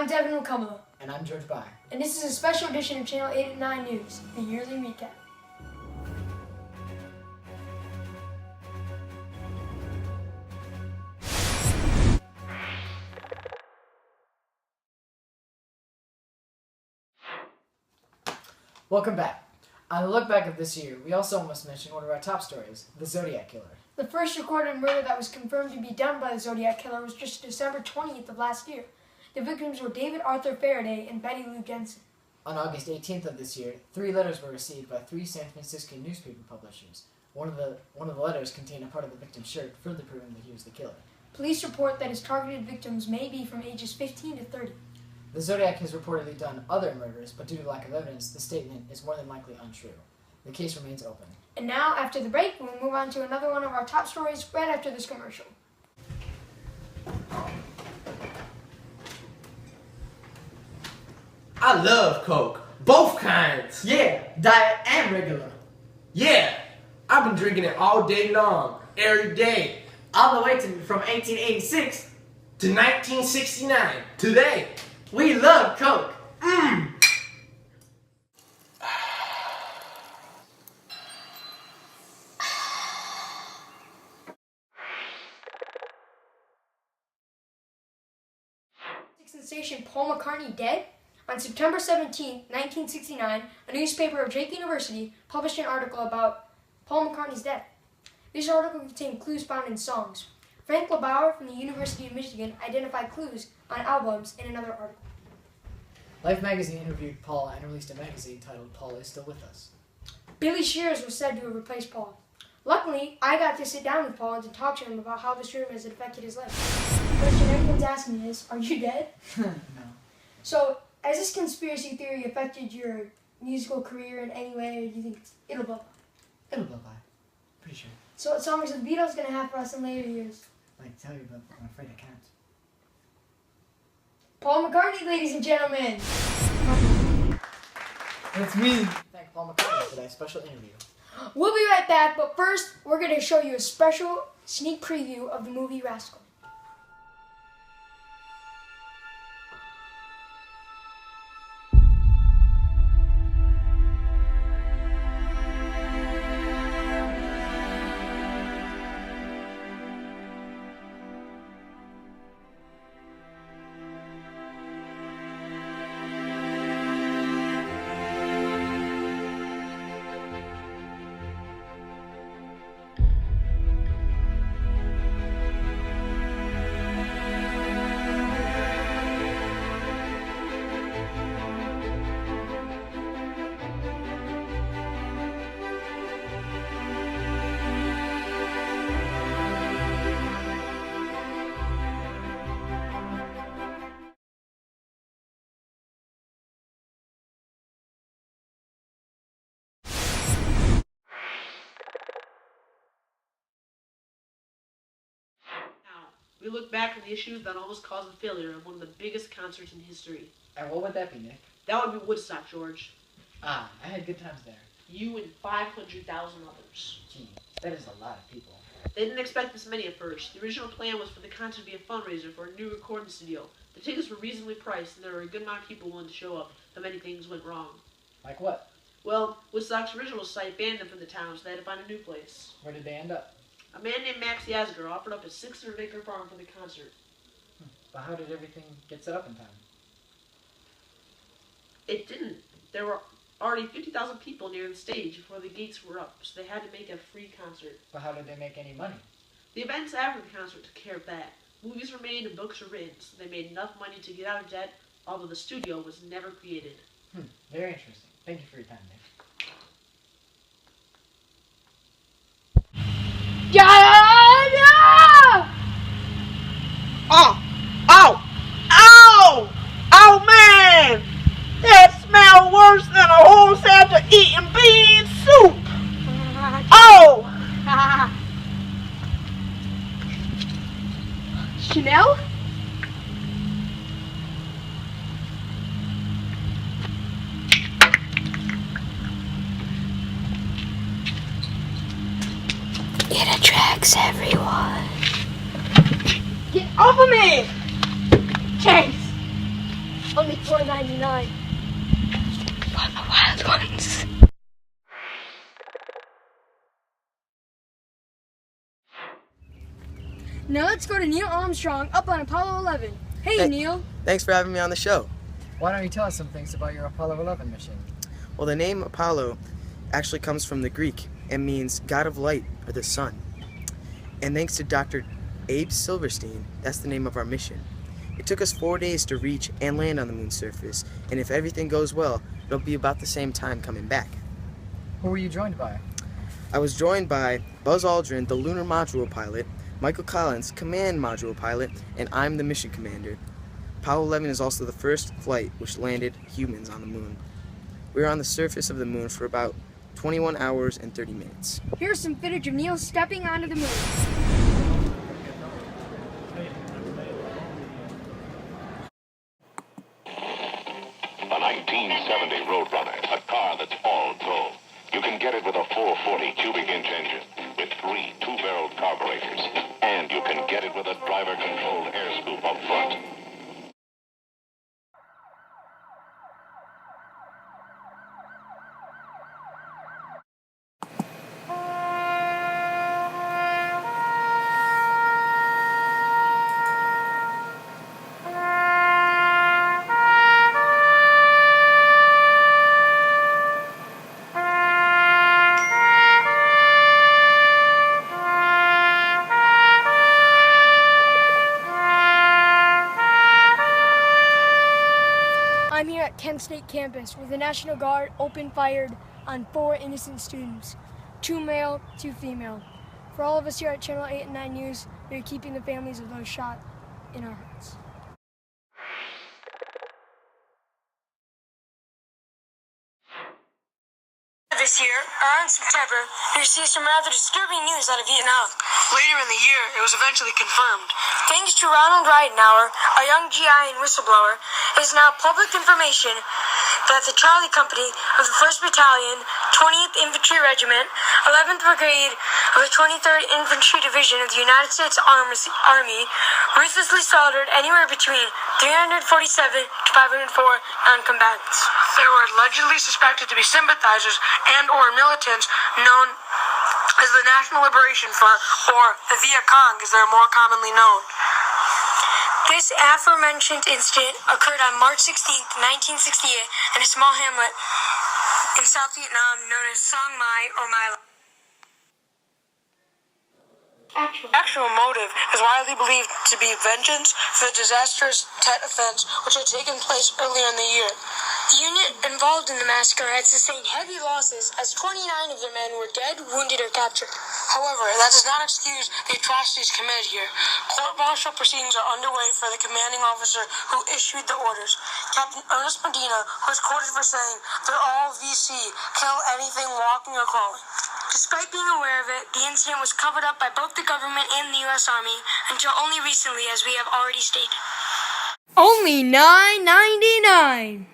I'm Devin McCummell. And I'm George Byer. And this is a special edition of Channel 8 and 9 News, the yearly recap. Welcome back. On the look back of this year, we also must mention one of our top stories, the Zodiac Killer. The first recorded murder that was confirmed to be done by the Zodiac Killer was just December 20th of last year. The victims were David Arthur Faraday and Betty Lou Jensen. On August 18th of this year, 3 letters were received by 3 San Francisco newspaper publishers. One of the letters contained a part of the victim's shirt, further proving that he was the killer. Police report that his targeted victims may be from ages 15 to 30. The Zodiac has reportedly done other murders, but due to lack of evidence, the statement is more than likely untrue. The case remains open. And now, after the break, we'll move on to another one of our top stories right after this commercial. I love Coke. Both kinds. Yeah, diet and regular. Yeah, I've been drinking it all day long, every day, All the way from 1886. to 1969, today. We love Coke. Sensation Paul McCartney dead? On September 17, 1969, a newspaper of Drake University published an article about Paul McCartney's death. This article contained clues found in songs. Frank LeBauer from the University of Michigan identified clues on albums in another article. Life magazine interviewed Paul and released a magazine titled Paul is Still With Us. Billy Shears was said to have replaced Paul. Luckily, I got to sit down with Paul and to talk to him about how this rumor has affected his life. The question everyone's asking is, are you dead? No. So, has this conspiracy theory affected your musical career in any way, or do you think it'll blow up? It'll blow by. Pretty sure. So what songs are the Beatles going to have for us in later years? I can tell you, but I'm afraid I can't. Paul McCartney, ladies and gentlemen! That's me. Thank Paul McCartney for that special interview. We'll be right back, but first, we're going to show you a special sneak preview of the movie Rascal. We look back on the issues that almost caused the failure of one of the biggest concerts in history. And what would that be, Nick? That would be Woodstock, George. I had good times there. You and 500,000 others. Gee, that is a lot of people. They didn't expect this many at first. The original plan was for the concert to be a fundraiser for a new recording studio. The tickets were reasonably priced, and there were a good amount of people willing to show up, but many things went wrong. Like what? Well, Woodstock's original site banned them from the town, so they had to find a new place. Where did they end up? A man named Max Yasgur offered up a 600-acre farm for the concert. But how did everything get set up in time? It didn't. There were already 50,000 people near the stage before the gates were up, so they had to make a free concert. But how did they make any money? The events after the concert took care of that. Movies were made and books were written, so they made enough money to get out of debt, although the studio was never created. Very interesting. Thank you for your time, Nick. Oh man! That smell worse than a horse after eating bean soup! Oh! Chanel? It attracts everyone. Get off of me! Chase! Only $4.99. Buy the wild ones. Now let's go to Neil Armstrong up on Apollo 11. Hey, Neil. Thanks for having me on the show. Why don't you tell us some things about your Apollo 11 mission? Well, the name Apollo actually comes from the Greek and means God of Light or the Sun. And thanks to Dr. Abe Silverstein, that's the name of our mission. It took us 4 days to reach and land on the moon's surface, and if everything goes well, it'll be about the same time coming back. Who were you joined by? I was joined by Buzz Aldrin, the lunar module pilot, Michael Collins, command module pilot, and I'm the mission commander. Apollo 11 is also the first flight which landed humans on the moon. We were on the surface of the moon for about 21 hours and 30 minutes. Here's some footage of Neil stepping onto the moon. A 1970 Roadrunner, a car that's all tow. You can get it with a 440 cubic inch engine with 3 two-barreled carburetors. And you can get it with a driver-controlled air scoop up front. I'm here at Kent State campus where the National Guard opened fire on 4 innocent students, 2 male, 2 female. For all of us here at Channel 8 and 9 News, we are keeping the families of those shot in our hearts. This year, around September, we received some rather disturbing news out of Vietnam. Later in the year, it was eventually confirmed. Thanks to Ronald Ridenhour, a young GI and whistleblower, it is now public information that the Charlie Company of the 1st Battalion, 20th Infantry Regiment, 11th Brigade of the 23rd Infantry Division of the United States Army ruthlessly slaughtered anywhere between 347 to 504 non-combatants. They were allegedly suspected to be sympathizers and or militants known as the National Liberation Front, or the Viet Cong as they're more commonly known. This aforementioned incident occurred on March 16, 1968 in a small hamlet in South Vietnam known as Song Mai or My Lai. Actual motive is widely believed to be vengeance for the disastrous Tet offense which had taken place earlier in the year. The unit involved in the massacre had sustained heavy losses as 29 of their men were dead, wounded, or captured. However, that does not excuse the atrocities committed here. Court-martial proceedings are underway for the commanding officer who issued the orders. Captain Ernest Medina was quoted for saying, "They're all VC, kill anything walking or crawling." Despite being aware of it, the incident was covered up by both the government and the U.S. Army until only recently, as we have already stated. Only $9.99.